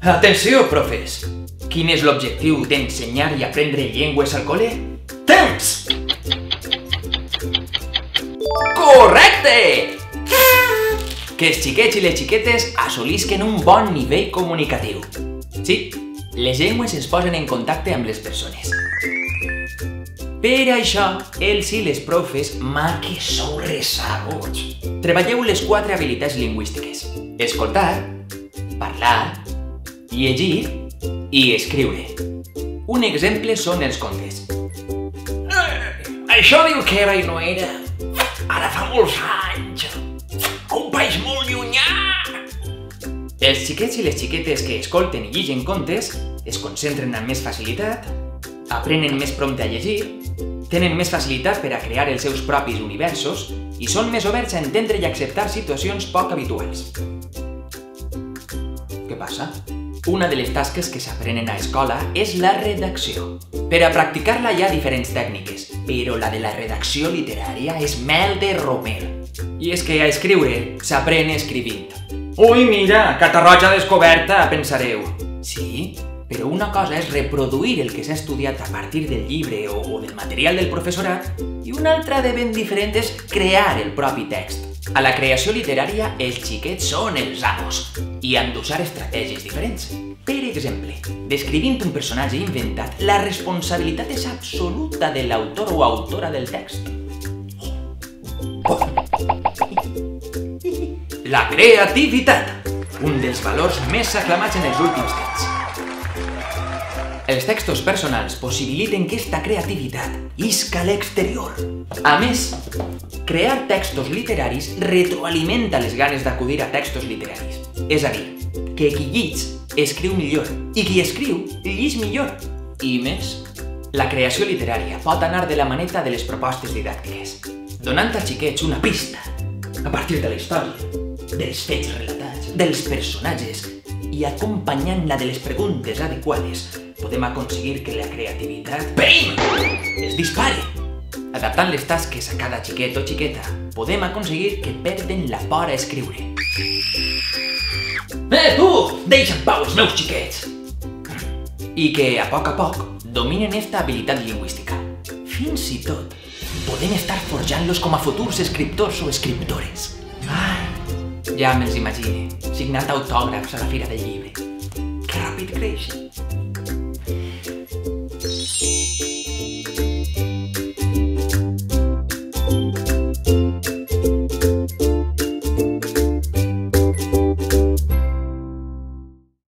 Atenció, profes! Quin és l'objectiu d'ensenyar i aprendre llengües al col·le? Temps! Correcte! Que els xiquets i les xiquetes assolisquen un bon nivell comunicatiu. Sí, les llengües ens posen en contacte amb les persones. Per això, els i les profes, que sou resabuts. Treballeu les 4 habilitats lingüístiques: escoltar, parlar, llegir i escriure. Un exemple són els contes. Això diu que era i no era. Ara fa molts anys. A un país molt llunyà. Els xiquets i les xiquetes que escolten i llegeixen contes es concentren amb més facilitat, aprenen més prompte a llegir, tenen més facilitat per a crear els seus propis universos i són més oberts a entendre i acceptar situacions poc habituals. Què passa? Una de les tasques que s'aprenen a escola és la redacció. Per a practicar-la hi ha diferents tècniques, però la de la redacció literària és mel de romer. I és que a escriure s'aprèn escrivint. Ui, mira, Catarroja descoberta, pensareu. Sí, però una cosa és reproduir el que s'ha estudiat a partir del llibre o del material del professorat i una altra de ben diferent és crear el propi text. A la creació literària, els xiquets són els amos i han d'usar estratègies diferents. Per exemple, descrivint un personatge inventat, la responsabilitat és absoluta de l'autor o autora del text. La creativitat, un dels valors més aclamats en els últims temps. Els textos personals possibiliten que esta creativitat isca a l'exterior. A més, crear textos literaris retroalimenta les ganes d'acudir a textos literaris. És a dir, que qui llig escriu millor i qui escriu llig millor. I més, la creació literària pot anar de la maneta de les propostes didàctiques, donant als xiquets una pista a partir de la història, dels fets relatats, dels personatges i acompanyant-la de les preguntes adequades, podem aconseguir que la creativitat es dispari. Adaptant les tasques a cada xiquet o xiqueta, podem aconseguir que perden la por a escriure. Tu! Deixa en pau els meus xiquets! I que, a poc, dominen esta habilitat lingüística. Fins i tot, podem estar forjant-los com a futurs escriptors o escriptores. Ja me'ls imagine, signant autògrafs a la fira del llibre. Que ràpid creixen.